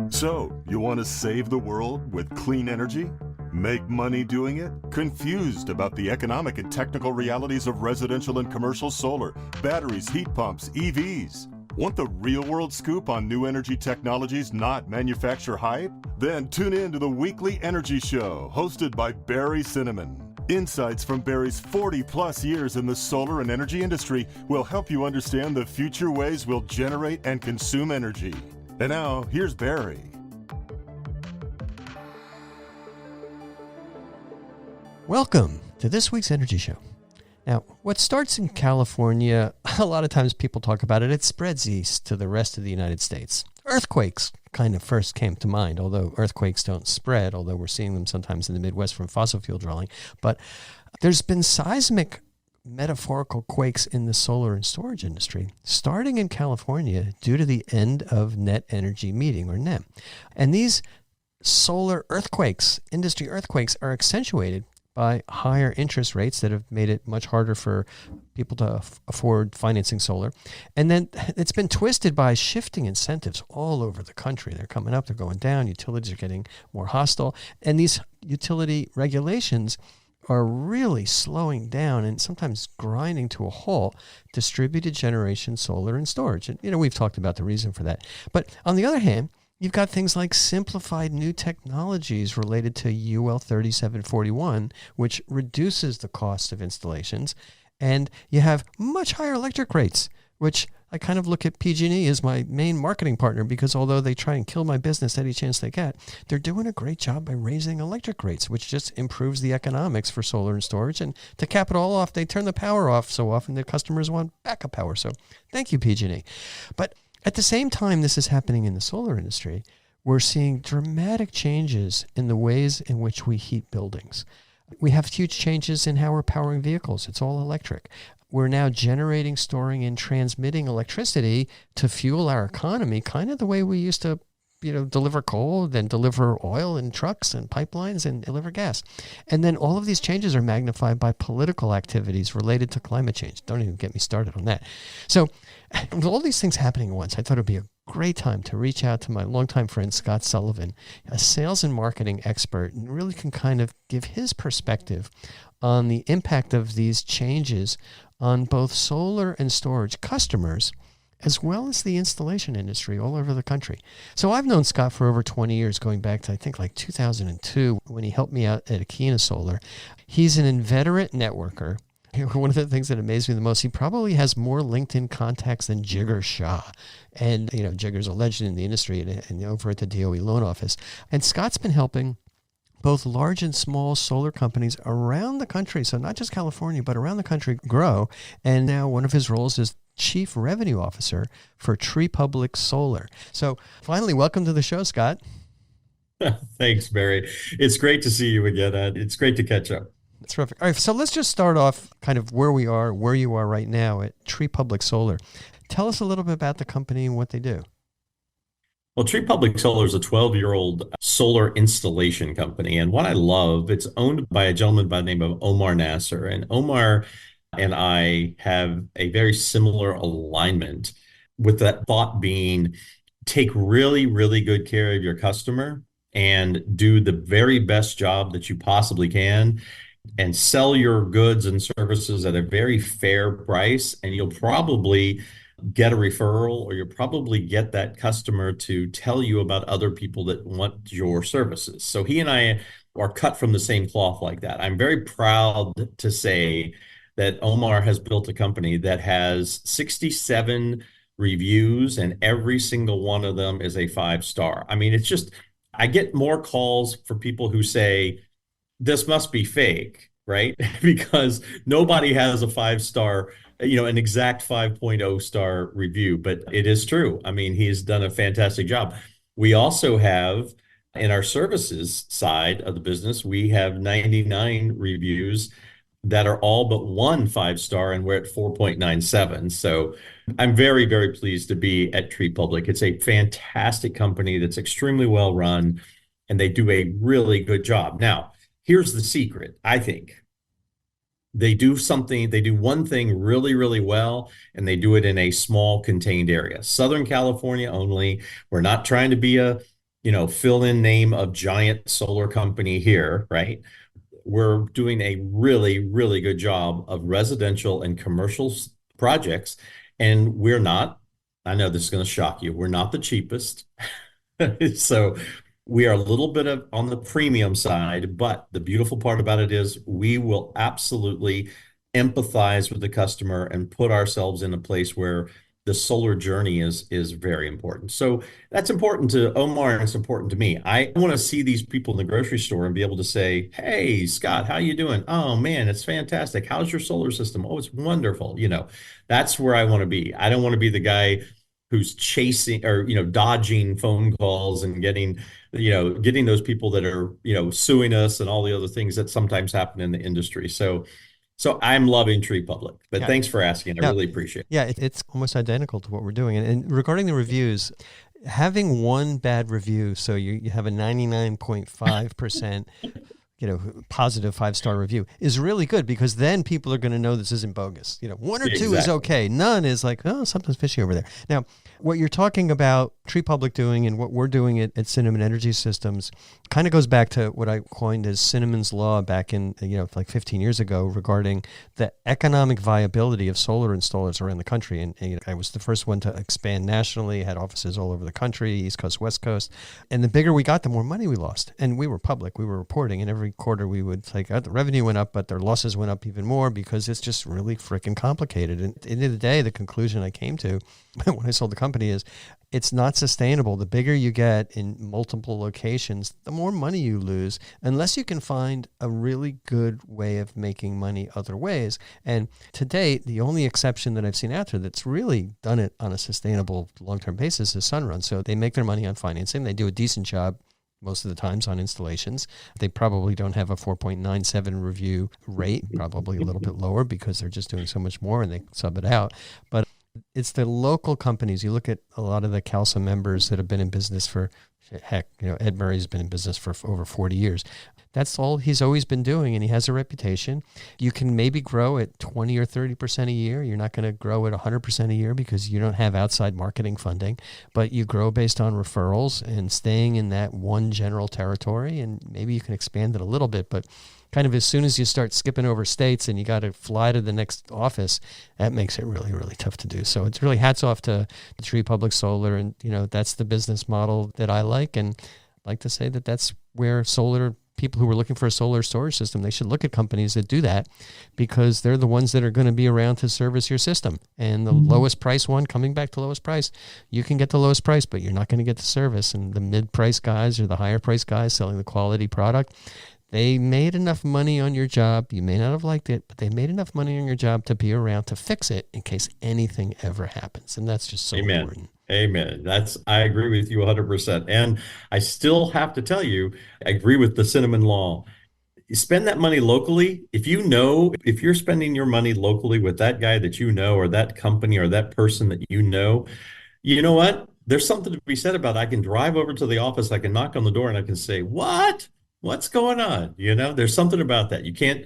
So, you want to save the world with clean energy? Make money doing it? Confused about the economic and technical realities of residential and commercial solar, batteries, heat pumps, EVs? Want the real-world scoop on new energy technologies, not manufacturer hype? Then tune in to the Weekly Energy Show, hosted by Barry Cinnamon. Insights from Barry's 40-plus years in the solar and energy industry will help you understand the future ways we'll generate and consume energy. And now, here's Barry. Welcome to this week's Energy Show. Now, what starts in California, a lot of times people talk about it, it spreads east to the rest of the United States. Earthquakes kind of first came to mind, although earthquakes don't spread, although we're seeing them sometimes in the Midwest from fossil fuel drilling. But there's been seismic metaphorical quakes in the solar and storage industry, starting in California due to the end of net energy metering, or NEM. And these solar earthquakes, industry earthquakes, are accentuated by higher interest rates that have made it much harder for people to afford financing solar. And then it's been twisted by shifting incentives all over the country. They're coming up, they're going down, utilities are getting more hostile. And these utility regulations are really slowing down and sometimes grinding to a halt distributed generation solar and storage. And, we've talked about the reason for that. But on the other hand, you've got things like simplified new technologies related to UL 3741, which reduces the cost of installations. And you have much higher electric rates, which I kind of look at PG&E as my main marketing partner, because although they try and kill my business any chance they get, they're doing a great job by raising electric rates, which just improves the economics for solar and storage. And to cap it all off, they turn the power off so often the customers want backup power. So thank you, PG&E. But at the same time this is happening in the solar industry, we're seeing dramatic changes in the ways in which we heat buildings. We have huge changes in how we're powering vehicles. It's all electric. We're now generating, storing, and transmitting electricity to fuel our economy, kind of the way we used to deliver coal, then deliver oil in trucks and pipelines and deliver gas. And then all of these changes are magnified by political activities related to climate change. Don't even get me started on that. So with all these things happening at once, I thought it would be a great time to reach out to my longtime friend, Scott Sullivan, a sales and marketing expert, and really can kind of give his perspective on the impact of these changes on both solar and storage customers, as well as the installation industry all over the country. So I've known Scott for over 20 years, going back to, I think, like 2002, when he helped me out at Akina Solar. He's an inveterate networker. One of the things that amazed me the most, he probably has more LinkedIn contacts than Jigger Shah. And, Jigger's a legend in the industry and over at the DOE loan office. And Scott's been helping both large and small solar companies around the country, so not just California, but around the country, grow. And now one of his roles is Chief Revenue Officer for Tree Public Solar. So finally, welcome to the show, Scott. Thanks, Barry. It's great to see you again. It's great to catch up. That's terrific. All right, so let's just start off kind of where you are right now at Tree Public Solar. Tell us a little bit about the company and what they do. Well, Tree Public Solar is a 12-year-old solar installation company. And what I love, it's owned by a gentleman by the name of Omar Nasser. And Omar and I have a very similar alignment, with that thought being, take really, really good care of your customer and do the very best job that you possibly can, and sell your goods and services at a very fair price. And you'll probably get a referral, or you'll probably get that customer to tell you about other people that want your services. So he and I are cut from the same cloth like that. I'm very proud to say that Omar has built a company that has 67 reviews, and every single one of them is a 5-star. I mean, it's just, I get more calls for people who say, this must be fake, right? Because nobody has a 5-star, an exact 5.0 star review, but it is true. I mean, he's done a fantastic job. We also have, in our services side of the business, we have 99 reviews that are all but one 5-star, and we're at 4.97. So I'm very, very pleased to be at Tree Public. It's a fantastic company that's extremely well run, and they do a really good job. Now, here's the secret, I think. They do one thing really, really well, and they do it in a small contained area. Southern California only. We're not trying to be a fill in name of giant solar company here, right? We're doing a really, really good job of residential and commercial projects. And we're not, I know this is going to shock you, we're not the cheapest. So we are a little bit of on the premium side, but the beautiful part about it is we will absolutely empathize with the customer and put ourselves in a place where the solar journey is very important. So that's important to Omar and it's important to me. I want to see these people in the grocery store and be able to say, "Hey, Scott, how you doing? Oh man, it's fantastic. How's your solar system? Oh, it's wonderful." That's where I want to be. I don't want to be the guy who's chasing or dodging phone calls and getting those people that are suing us and all the other things that sometimes happen in the industry. So I'm loving Tree Public, but Yeah. thanks for asking. I really appreciate it. Yeah, it's almost identical to what we're doing. And regarding the reviews, having one bad review, so you have a 99.5% positive 5-star review is really good, because then people are going to know this isn't bogus. One or two is okay. None is like, oh, something's fishy over there. Now, what you're talking about Tree Public doing and what we're doing at Cinnamon Energy Systems kind of goes back to what I coined as Cinnamon's Law back in, like 15 years ago, regarding the economic viability of solar installers around the country. And I was the first one to expand nationally, had offices all over the country, East Coast, West Coast. And the bigger we got, the more money we lost. And we were public, we were reporting, and every quarter we would like, the revenue went up, but their losses went up even more, because it's just really freaking complicated. And at the end of the day, the conclusion I came to when I sold the company is it's not sustainable. The bigger you get in multiple locations, the more money you lose, unless you can find a really good way of making money other ways. And to date, the only exception that I've seen out there that's really done it on a sustainable long-term basis is Sunrun. So they make their money on financing. They do a decent job most of the times on installations. They probably don't have a 4.97 review rate, probably a little bit lower because they're just doing so much more and they sub it out. But it's the local companies. You look at a lot of the CALSA members that have been in business for, heck, Ed Murray's been in business for over 40 years. That's all he's always been doing, and he has a reputation. You can maybe grow at 20 or 30% a year. You're not going to grow at 100% a year because you don't have outside marketing funding, but you grow based on referrals and staying in that one general territory, and maybe you can expand it a little bit, but kind of as soon as you start skipping over states and you got to fly to the next office, that makes it really, really tough to do. So it's really hats off to Tree Public Solar, and that's the business model that I like, and I like to say that that's where people who are looking for a solar storage system, they should look at companies that do that, because they're the ones that are going to be around to service your system. And the lowest price one, coming back to lowest price, you can get the lowest price, but you're not going to get the service. And the mid-price guys or the higher price guys selling the quality product, they made enough money on your job. You may not have liked it, but they made enough money on your job to be around to fix it in case anything ever happens. And that's just so important. Amen. I agree with you 100%. And I still have to tell you, I agree with the Cinnamon Law. You spend that money locally. If you're spending your money locally with that guy that or that company or that person that you know what? There's something to be said about I can drive over to the office, I can knock on the door and I can say, what's going on? There's something about that. You can't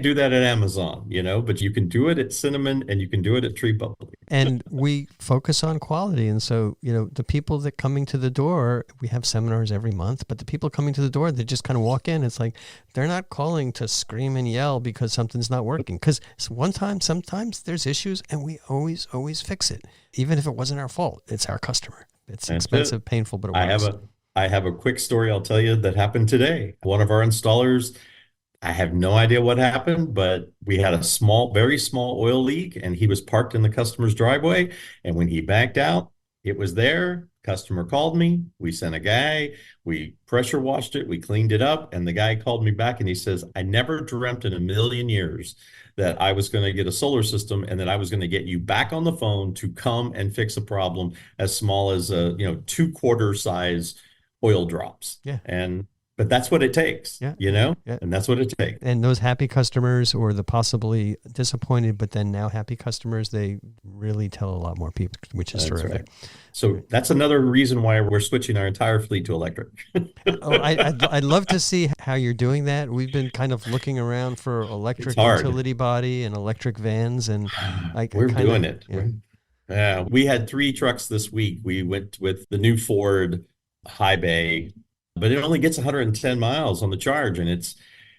do that at Amazon, but you can do it at Cinnamon and you can do it at Tree Public. And we focus on quality. And so, the people that coming to the door, we have seminars every month, but the people coming to the door, they just kind of walk in. It's like, they're not calling to scream and yell because something's not working. Because sometimes there's issues and we always fix it. Even if it wasn't our fault, it's our customer. It's expensive, painful, but it works. I have a quick story I'll tell you that happened today. One of our installers, I have no idea what happened, but we had a very small oil leak and he was parked in the customer's driveway. And when he backed out, it was there. Customer called me. We sent a guy. We pressure washed it. We cleaned it up. And the guy called me back and he says, I never dreamt in a million years that I was going to get a solar system and that I was going to get you back on the phone to come and fix a problem as small as 2-quarter size oil drops. Yeah. But that's what it takes, Yeah. and that's what it takes. And those happy customers, or the possibly disappointed, but then now happy customers, they really tell a lot more people, which is terrific. Right. So that's another reason why we're switching our entire fleet to electric. I'd love to see how you're doing that. We've been kind of looking around for electric utility body and electric vans, and we're doing it. Yeah, we had 3 trucks this week. We went with the new Ford high bay, but it only gets 110 miles on the charge. And it's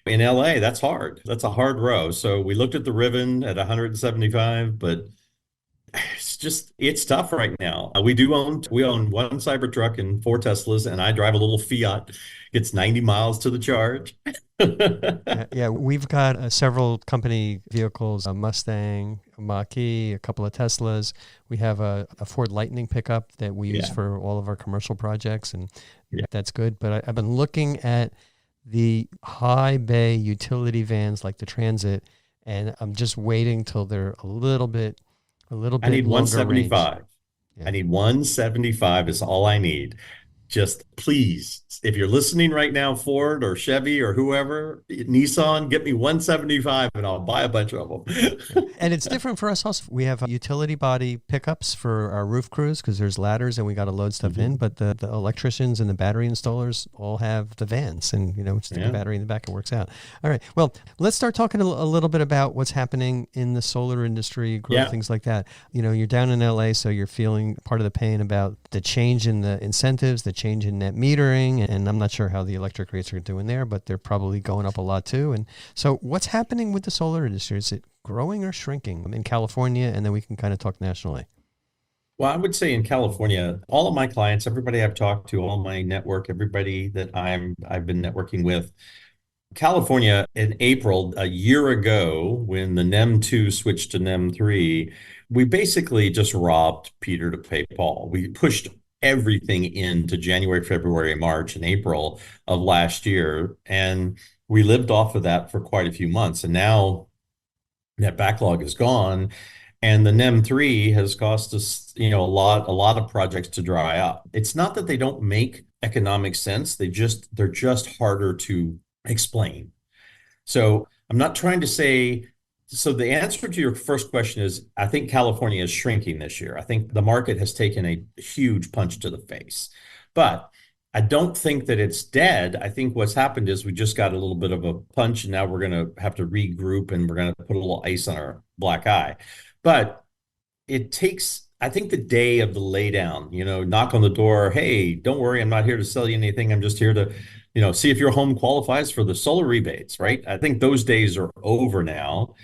in LA, that's hard. That's a hard row. So we looked at the Riven at 175, but it's tough right now. We own one Cybertruck and four Teslas, and I drive a little Fiat. Gets 90 miles to the charge. Yeah, we've got several company vehicles, a Mustang, a Mach-E, a couple of Teslas. We have a Ford Lightning pickup that we use for all of our commercial projects, and that's good. But I've been looking at the high bay utility vans like the Transit, and I'm just waiting till they're a little bit I need longer 175. range. Yeah. I need 175 is all I need. Just please, if you're listening right now, Ford or Chevy or whoever, Nissan, get me 175 and I'll buy a bunch of them. And it's different for us also. We have utility body pickups for our roof crews because there's ladders and we got to load stuff in. But the electricians and the battery installers all have the vans, and stick a battery in the back, it works out. All right. Well, let's start talking a little bit about what's happening in the solar industry, growth, things like that. You're down in LA, so you're feeling part of the pain about the change in the incentives, the change in net metering, and I'm not sure how the electric rates are doing there, but they're probably going up a lot too. And so what's happening with the solar industry? Is it growing or shrinking in California? And then we can kind of talk nationally. Well, I would say in California, all of my clients, everybody I've talked to, all my network, everybody that I've been networking with, California in April, a year ago, when the NEM 2 switched to NEM 3, we basically just robbed Peter to pay Paul. We pushed everything into January, February, March, and April of last year. And we lived off of that for quite a few months. And now that backlog is gone. And the NEM 3 has cost us, a lot of projects to dry up. It's not that they don't make economic sense. They're just harder to explain. So I'm not trying to say. So the answer to your first question is, I think California is shrinking this year. I think the market has taken a huge punch to the face, but I don't think that it's dead. I think what's happened is we just got a little bit of a punch, and now we're going to have to regroup, and we're going to put a little ice on our black eye. But it takes, I think, the day of the laydown, knock on the door. Hey, don't worry, I'm not here to sell you anything. I'm just here to, see if your home qualifies for the solar rebates, right? I think those days are over now.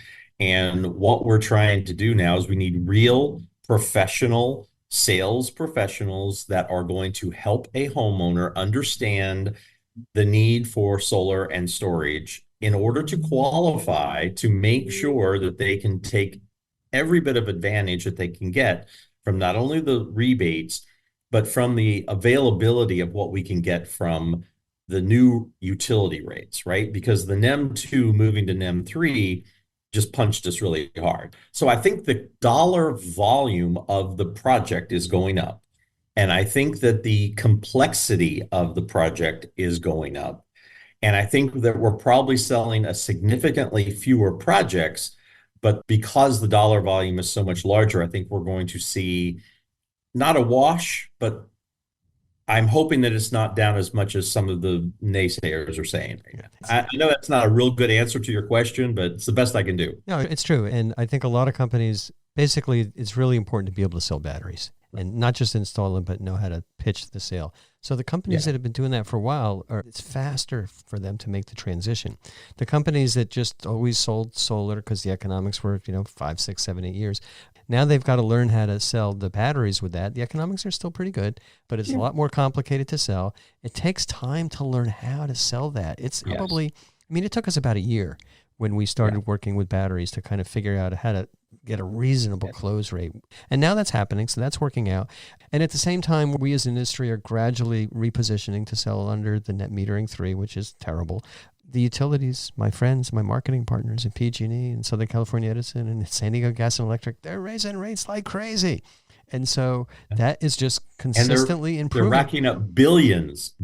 And what we're trying to do now is we need real professional sales professionals that are going to help a homeowner understand the need for solar and storage in order to qualify, to make sure that they can take every bit of advantage that they can get from not only the rebates, but from the availability of what we can get from the new utility rates, right? Because the NEM 2 moving to NEM 3 just punched us really hard. So I think the dollar volume of the project is going up. And I think that the complexity of the project is going up. And I think that we're probably selling a significantly fewer projects, but because the dollar volume is so much larger, I think we're going to see not a wash, but I'm hoping that it's not down as much as some of the naysayers are saying. I know that's not a real good answer to your question, but it's the best I can do. No, it's true. And I think a lot of companies, basically, it's really important to be able to sell batteries and not just install them, but know how to pitch the sale. So the companies that have been doing that for a while, it's faster for them to make the transition. The companies that just always sold solar because the economics were, 5, 6, 7, 8 years, now they've got to learn how to sell the batteries with that. The economics are still pretty good, but it's a lot more complicated to sell. It takes time to learn how to sell that. It's probably, it took us about a year when we started working with batteries to kind of figure out how to get a reasonable close rate. And now that's happening, so that's working out. And at the same time, we as an industry are gradually repositioning to sell under the net metering 3, which is terrible. The utilities, my friends, my marketing partners at PG&E and Southern California Edison and San Diego Gas and Electric, they're raising rates like crazy. And so that is just consistently improving. They're racking up billions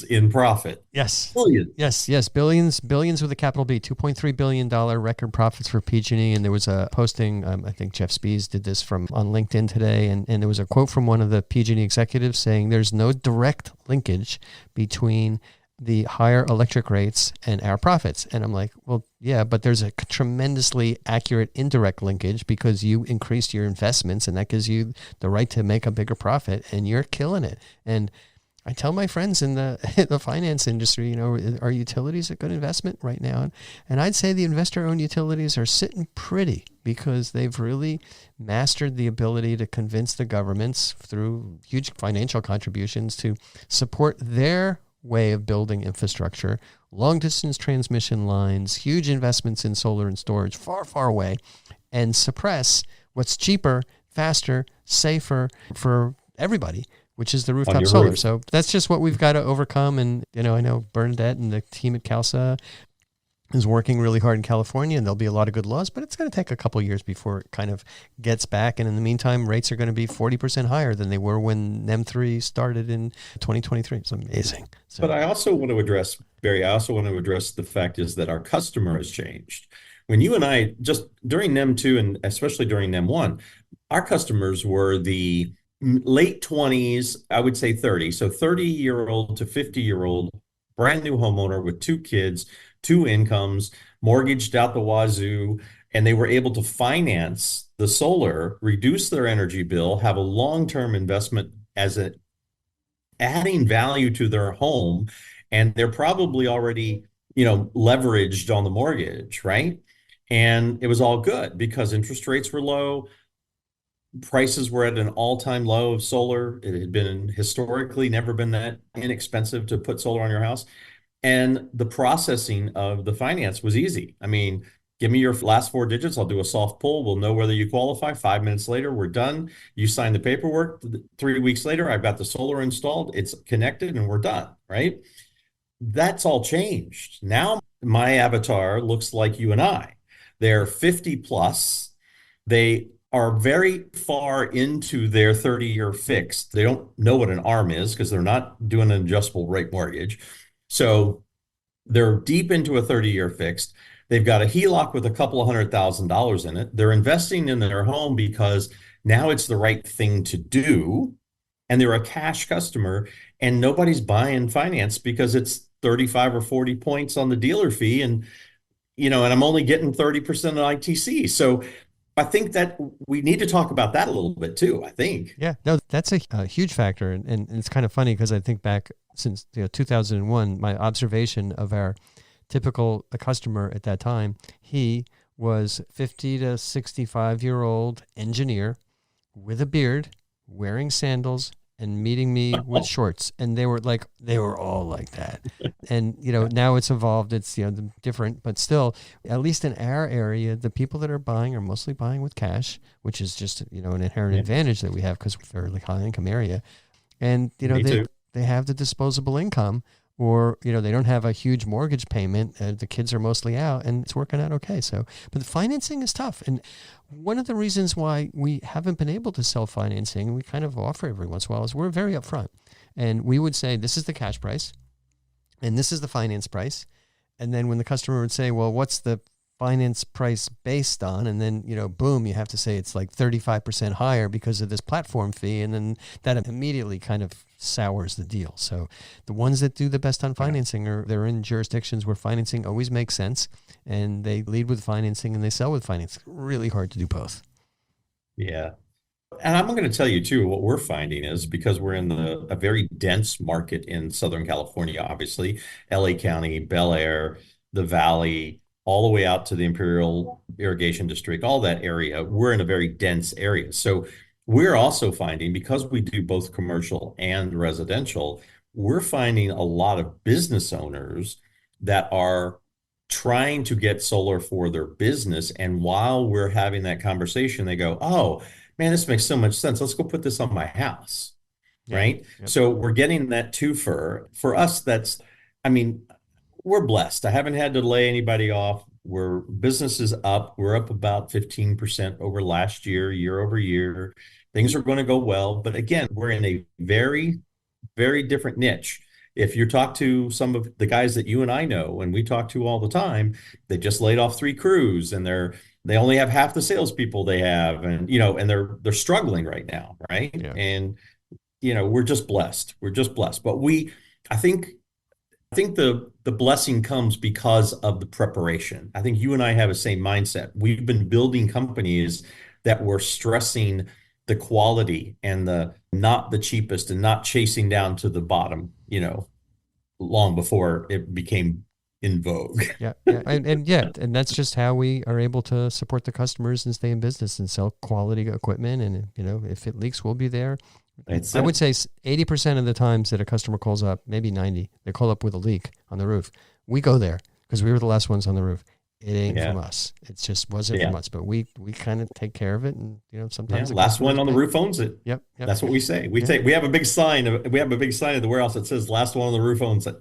in profit. Yes. Billions. Yes. Billions with a capital B, $2.3 billion record profits for PG&E. And there was a posting, I think Jeff Spees did this on LinkedIn today. And there was a quote from one of the PG&E executives saying there's no direct linkage between the higher electric rates and our profits. And I'm like, well, yeah, but there's a tremendously accurate indirect linkage because you increased your investments and that gives you the right to make a bigger profit and you're killing it. And I tell my friends in the the finance industry, are utilities a good investment right now? And I'd say the investor-owned utilities are sitting pretty because they've really mastered the ability to convince the governments through huge financial contributions to support their way of building infrastructure, long-distance transmission lines, huge investments in solar and storage far, far away, and suppress what's cheaper, faster, safer for everybody, which is the On rooftop your solar. roof. So that's just what we've got to overcome. And, I know Bernadette and the team at CalSA is working really hard in California, and there'll be a lot of good laws, but it's going to take a couple of years before it kind of gets back. And in the meantime, rates are going to be 40% higher than they were when NEM3 started in 2023. It's amazing. So, But I also want to address, Barry, I also want to address the fact is that our customer has changed. When you and I, just during NEM2 and especially during NEM1, our customers were the late 20s, I would say 30. So 30-year-old to 50-year-old, brand new homeowner with two kids, two incomes, mortgaged out the wazoo, and they were able to finance the solar, reduce their energy bill, have a long-term investment as a adding value to their home, and they're probably already, leveraged on the mortgage, right? And it was all good because interest rates were low. Prices were at an all-time low of solar. It had been historically never been that inexpensive to put solar on your house. And the processing of the finance was easy. I mean, give me your last four digits. I'll do a soft pull. We'll know whether you qualify. 5 minutes later, we're done. You sign the paperwork. 3 weeks later, I've got the solar installed. It's connected and we're done, right? That's all changed. Now my avatar looks like you and I. They're 50 plus. They are very far into their 30-year fixed. They don't know what an ARM is because they're not doing an adjustable rate mortgage. So they're deep into a 30-year fixed. They've got a HELOC with a couple of $100,000 in it. They're investing in their home because now it's the right thing to do. And they're a cash customer, and nobody's buying finance because it's 35 or 40 points on the dealer fee. And I'm only getting 30% of ITC. So I think that we need to talk about that a little bit too, I think. yeah, no, that's a huge factor. And it's kind of funny because I think back since 2001, my observation of our typical customer at that time, he was 50 to 65-year-old engineer with a beard, wearing sandals, and meeting me with shorts. And they were all like that. And, now it's evolved. It's, different, but still, at least in our area, the people that are buying are mostly buying with cash, which is just, an inherent advantage that we have because we're a fairly high income area. And, they have the disposable income, or, they don't have a huge mortgage payment. The kids are mostly out and it's working out okay. So, but the financing is tough. And one of the reasons why we haven't been able to sell financing, we kind of offer every once in a while, is we're very upfront. And we would say, this is the cash price and this is the finance price. And then when the customer would say, well, what's the finance price based on? And then, boom, you have to say it's like 35% higher because of this platform fee. And then that immediately kind of sours the deal. So the ones that do the best on financing they're in jurisdictions where financing always makes sense, and they lead with financing and they sell with financing. Really hard to do both. Yeah. And I'm going to tell you too, what we're finding is because we're in a very dense market in Southern California, obviously, LA County, Bel Air, the Valley, all the way out to the Imperial Irrigation District, all that area, we're in a very dense area. So we're also finding, because we do both commercial and residential, we're finding a lot of business owners that are trying to get solar for their business. And while we're having that conversation, they go, oh, man, this makes so much sense. Let's go put this on my house, right? Yep. So we're getting that twofer. For us, we're blessed. I haven't had to lay anybody off. Business is up. We're up about 15% over last year, year over year. Things are going to go well. But again, we're in a very, very different niche. If you talk to some of the guys that you and I know, and we talk to all the time, they just laid off 3 crews, and they only have half the salespeople they have, and and they're struggling right now, right? Yeah. And we're just blessed. We're just blessed. But I think the blessing comes because of the preparation. I think you and I have the same mindset. We've been building companies that were stressing the quality and the not the cheapest and not chasing down to the bottom, long before it became in vogue. Yeah, yeah, and that's just how we are able to support the customers and stay in business and sell quality equipment. And if it leaks, we'll be there. I would say 80% of the times that a customer calls up, maybe 90, they call up with a leak on the roof. We go there because we were the last ones on the roof. It ain't from us. It just wasn't from us, but we kind of take care of it. And, sometimes last one on the roof owns it. Yep. That's what we say. We have a big sign at the warehouse that says last one on the roof owns it.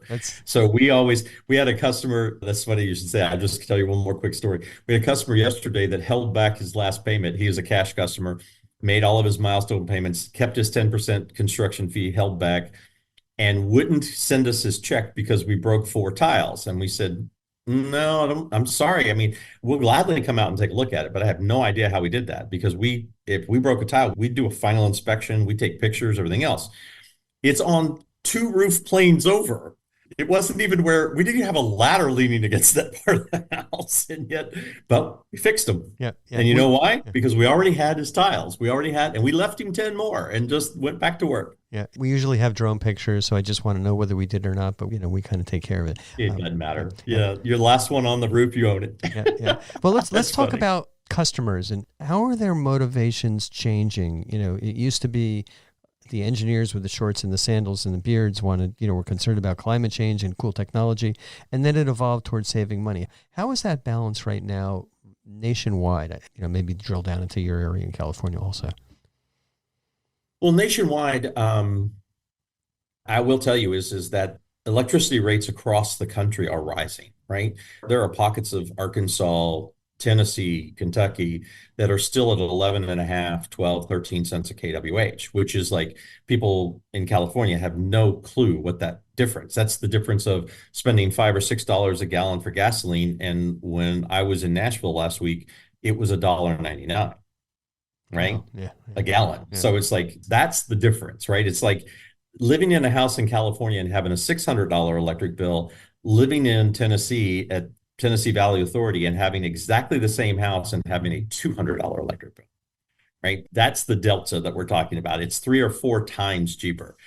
So we had a customer. That's funny you should say. I'll just tell you one more quick story. We had a customer yesterday that held back his last payment. He is a cash customer, made all of his milestone payments, kept his 10% construction fee held back, and wouldn't send us his check because we broke 4 tiles. And we said, no, I'm sorry. I mean, we'll gladly come out and take a look at it, but I have no idea how we did that, because if we broke a tile, we'd do a final inspection, we take pictures, everything else. It's on 2 roof planes over. It wasn't even we didn't have a ladder leaning against that part of the house, but we fixed them. Yeah. And you know why? Yeah. Because we already had his tiles. And we left him 10 more and just went back to work. Yeah. We usually have drone pictures, so I just want to know whether we did or not, but we kind of take care of it. It doesn't matter. Yeah. Your last one on the roof, you own it. Yeah. Well, let's talk about customers and how are their motivations changing? It used to be the engineers with the shorts and the sandals and the beards were concerned about climate change and cool technology, and then it evolved towards saving money. How is that balance right now nationwide? Maybe drill down into your area in California also. Well, nationwide, I will tell you is that electricity rates across the country are rising, right? There are pockets of Arkansas, Tennessee, Kentucky that are still at 11.5, 12, 13 cents a kWh, which is like people in California have no clue what that difference. That's the difference of spending $5 or $6 a gallon for gasoline. And when I was in Nashville last week, it was $1.99, right? Oh, yeah. A gallon. Yeah. So it's like, that's the difference, right? It's like living in a house in California and having a $600 electric bill, living in Tennessee at Tennessee Valley Authority and having exactly the same house and having a $200 electric bill, right? That's the delta that we're talking about. It's 3 or 4 times cheaper,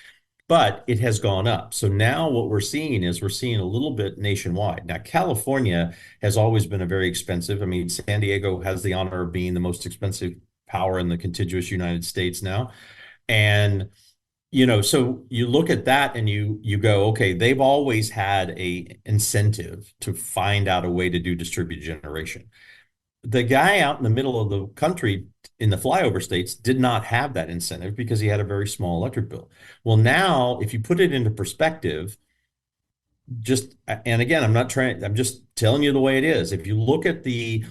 but it has gone up. So now what we're seeing a little bit nationwide. Now, California has always been a very expensive. I mean, San Diego has the honor of being the most expensive power in the contiguous United States now. And so you look at that and you go, okay, they've always had a incentive to find out a way to do distributed generation. The guy out in the middle of the country in the flyover states did not have that incentive because he had a very small electric bill. Well, now if you put it into perspective, and again, I'm just telling you the way it is. If you look at the,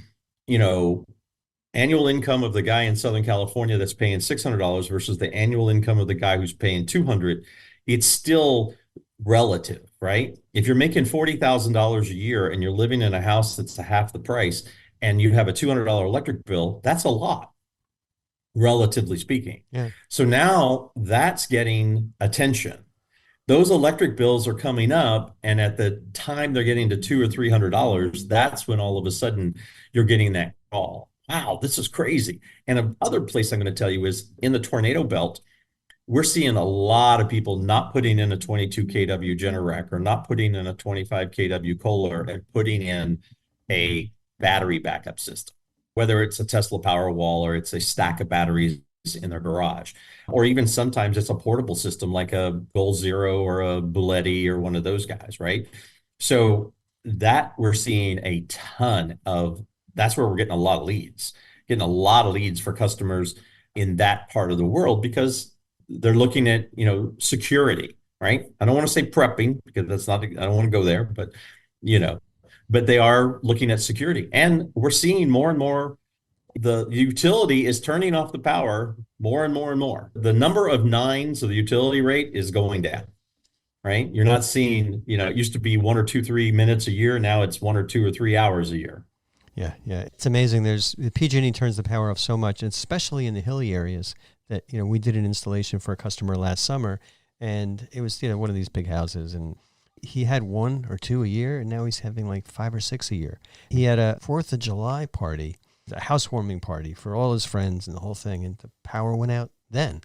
annual income of the guy in Southern California that's paying $600 versus the annual income of the guy who's paying $200, it's still relative, right? If you're making $40,000 a year and you're living in a house that's half the price and you have a $200 electric bill, that's a lot, relatively speaking. Yeah. So now that's getting attention. Those electric bills are coming up, and at the time they're getting to $200 or $300, that's when all of a sudden you're getting that call. Wow, this is crazy. And another place I'm going to tell you is in the tornado belt, we're seeing a lot of people not putting in a 22 kW Generac or not putting in a 25 kW Kohler and putting in a battery backup system, whether it's a Tesla Powerwall or it's a stack of batteries in their garage, or even sometimes it's a portable system like a Goal Zero or a Buletti or one of those guys, right? So that we're seeing a ton of. That's where we're getting a lot of leads for customers in that part of the world because they're looking at, security, right? I don't want to say prepping because I don't want to go there, but, but they are looking at security. And we're seeing more and more, the utility is turning off the power more and more and more. The number of 9s of the utility rate is going down, right? You're not seeing, it used to be 1 or 2, 3 minutes a year. Now it's 1 or 2 or 3 hours a year. Yeah. It's amazing. The PG&E turns the power off so much, especially in the hilly areas that, we did an installation for a customer last summer and it was, one of these big houses and he had 1 or 2 a year and now he's having like 5 or 6 a year. He had a 4th of July party was a housewarming party for all his friends and the whole thing. And the power went out then.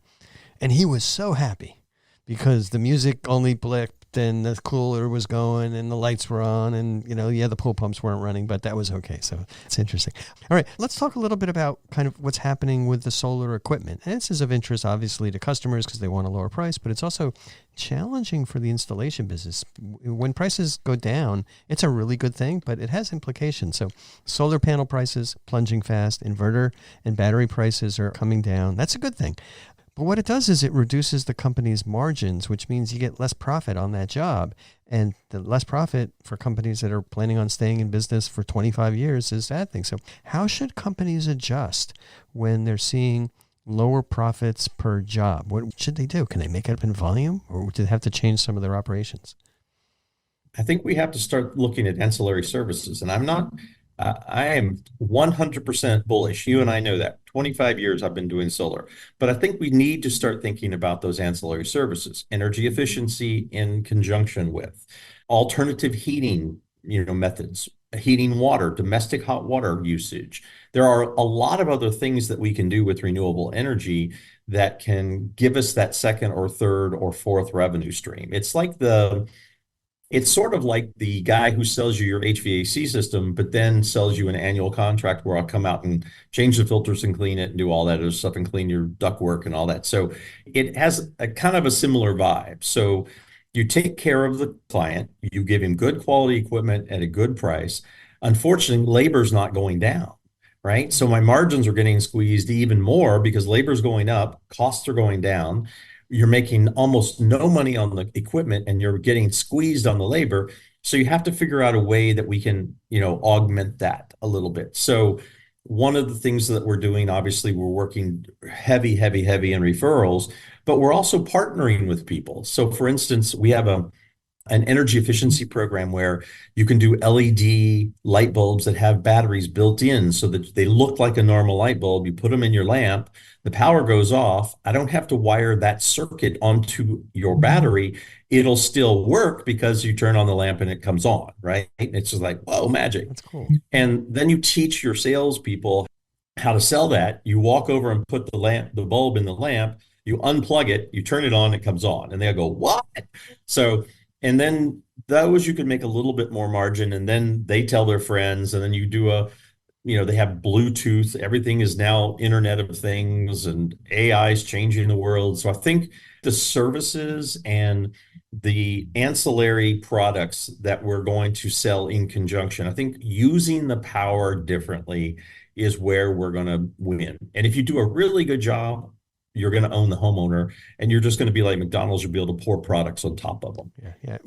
And he was so happy because the music only blipped and the cooler was going and the lights were on and, the pool pumps weren't running, but that was okay. So it's interesting. All right, let's talk a little bit about kind of what's happening with the solar equipment. And this is of interest, obviously, to customers because they want a lower price, but it's also challenging for the installation business. When prices go down, it's a really good thing, but it has implications. So solar panel prices plunging fast, inverter and battery prices are coming down. That's a good thing. But what it does is it reduces the company's margins, which means you get less profit on that job. And the less profit for companies that are planning on staying in business for 25 years is a bad thing. So how should companies adjust when they're seeing lower profits per job? What should they do? Can they make it up in volume, or do they have to change some of their operations? I think we have to start looking at ancillary services. And I am 100% bullish. You and I know that. 25 years I've been doing solar. But I think we need to start thinking about those ancillary services, energy efficiency in conjunction with alternative heating, methods, heating water, domestic hot water usage. There are a lot of other things that we can do with renewable energy that can give us that second or third or fourth revenue stream. It's sort of like the guy who sells you your HVAC system, but then sells you an annual contract where I'll come out and change the filters and clean it and do all that other stuff and clean your ductwork and all that. So it has a kind of a similar vibe. So you take care of the client, you give him good quality equipment at a good price. Unfortunately, labor's not going down, right? So my margins are getting squeezed even more because labor's going up, costs are going down. You're making almost no money on the equipment and you're getting squeezed on the labor. So you have to figure out a way that we can, augment that a little bit. So one of the things that we're doing, obviously, we're working heavy in referrals, but we're also partnering with people. So for instance, we have an energy efficiency program where you can do LED light bulbs that have batteries built in so that they look like a normal light bulb. You put them in your lamp, the power goes off. I don't have to wire that circuit onto your battery. It'll still work because you turn on the lamp and it comes on, right? It's just like, whoa, magic. That's cool. And then you teach your salespeople how to sell that. You walk over and put the bulb in the lamp, you unplug it, you turn it on, it comes on. And they'll go, what? And then those you can make a little bit more margin, and then they tell their friends, and then you do they have Bluetooth. Everything is now Internet of Things, and AI is changing the world. So I think the services and the ancillary products that we're going to sell in conjunction, I think using the power differently is where we're going to win. And if you do a really good job, you're going to own the homeowner, and you're just going to be like McDonald's. You'll be able to pour products on top of them. Yeah.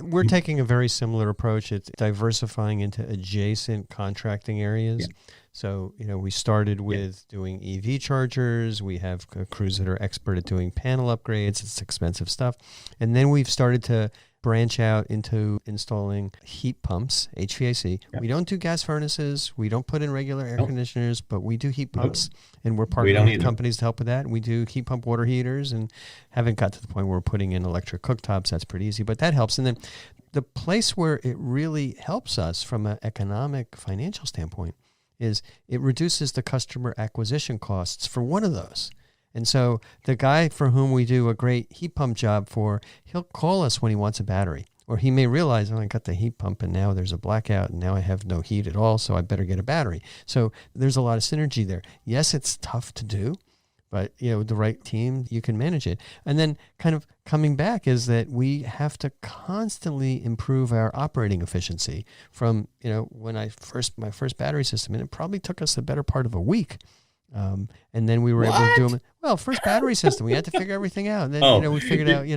We're taking a very similar approach. It's diversifying into adjacent contracting areas. Yeah. So, we started with doing EV chargers. We have crews that are expert at doing panel upgrades. It's expensive stuff. And then we've started to branch out into installing heat pumps, HVAC. Yep. We don't do gas furnaces. We don't put in regular air conditioners, but we do heat pumps, and we're partnering with companies to help with that. We do heat pump water heaters, and haven't got to the point where we're putting in electric cooktops. That's pretty easy, but that helps. And then the place where it really helps us from an economic, financial standpoint is it reduces the customer acquisition costs for one of those. And so the guy for whom we do a great heat pump job for, he'll call us when he wants a battery. Or he may realize, I got the heat pump and now there's a blackout and now I have no heat at all, so I better get a battery. So there's a lot of synergy there. Yes, it's tough to do, but with the right team, you can manage it. And then kind of coming back is that we have to constantly improve our operating efficiency from, when my first battery system, and it probably took us the better part of a week. And then we were able to do them. Well, first battery system, we had to figure everything out. And then, we figured out,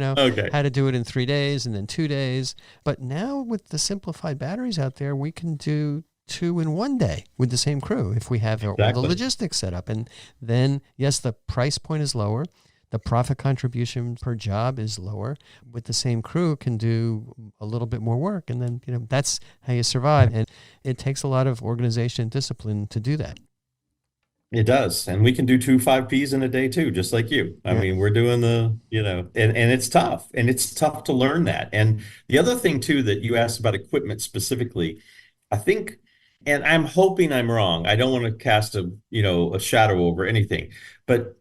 how to do it in 3 days and then 2 days. But now with the simplified batteries out there, we can do 2 in 1 day with the same crew if we have all the logistics set up. And then, yes, the price point is lower. The profit contribution per job is lower. With the same crew, can do a little bit more work. And then, that's how you survive. And it takes a lot of organization and discipline to do that. It does. And we can do 2 5Ps in a day too, just like you. I mean, we're doing and it's tough, and it's tough to learn that. And the other thing too, that you asked about equipment specifically, I think And I'm hoping I'm wrong. I don't want to cast a shadow over anything. But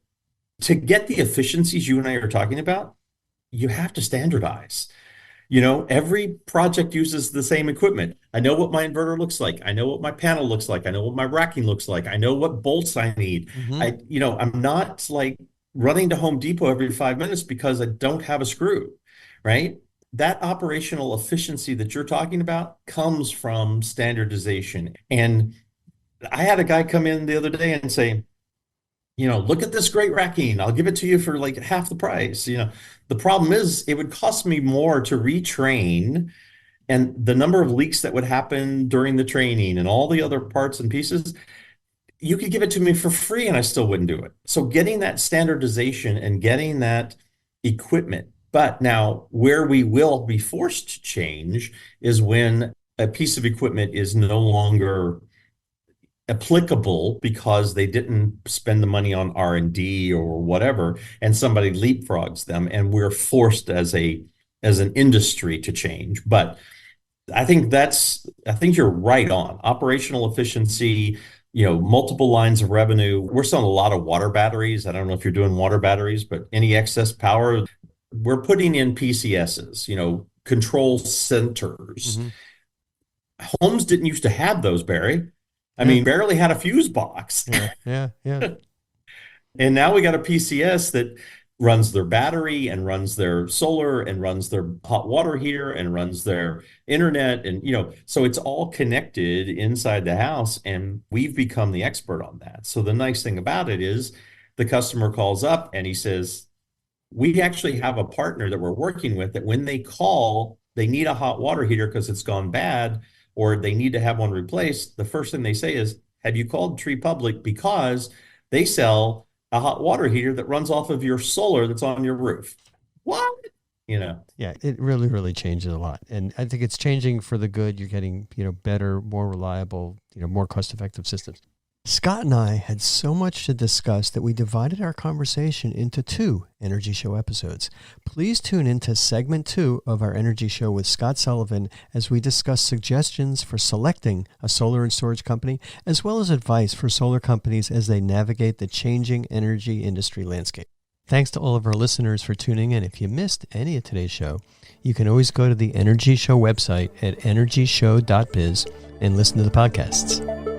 to get the efficiencies you and I are talking about, you have to standardize. Every project uses the same equipment. I know what my inverter looks like. I know what my panel looks like. I know what my racking looks like. I know what bolts I need. I'm not like running to Home Depot every 5 minutes because I don't have a screw, right? That operational efficiency that you're talking about comes from standardization. And I had a guy come in the other day and say, look at this great racking. I'll give it to you for like half the price. The problem is it would cost me more to retrain, and the number of leaks that would happen during the training and all the other parts and pieces, you could give it to me for free and I still wouldn't do it. So getting that standardization and getting that equipment. But now where we will be forced to change is when a piece of equipment is no longer applicable because they didn't spend the money on R&D or whatever, and somebody leapfrogs them, and we're forced as an industry to change. But I think you're right on. Operational efficiency, multiple lines of revenue. We're selling a lot of water batteries. I don't know if you're doing water batteries, but any excess power, we're putting in PCSs, control centers. Homes didn't used to have those, Barry. I mean, barely had a fuse box. Yeah. And now we got a PCS that runs their battery and runs their solar and runs their hot water heater and runs their internet. And, so it's all connected inside the house, and we've become the expert on that. So the nice thing about it is the customer calls up and he says, we actually have a partner that we're working with that when they call, they need a hot water heater because it's gone bad, or they need to have one replaced. The first thing they say is, have you called Tree Public? Because they sell a hot water heater that runs off of your solar that's on your roof. What? Yeah, it really, really changes a lot. And I think it's changing for the good. You're getting, better, more reliable, more cost-effective systems. Scott and I had so much to discuss that we divided our conversation into 2 Energy Show episodes. Please tune into segment 2 of our Energy Show with Scott Sullivan as we discuss suggestions for selecting a solar and storage company, as well as advice for solar companies as they navigate the changing energy industry landscape. Thanks to all of our listeners for tuning in. If you missed any of today's show, you can always go to the Energy Show website at energyshow.biz and listen to the podcasts.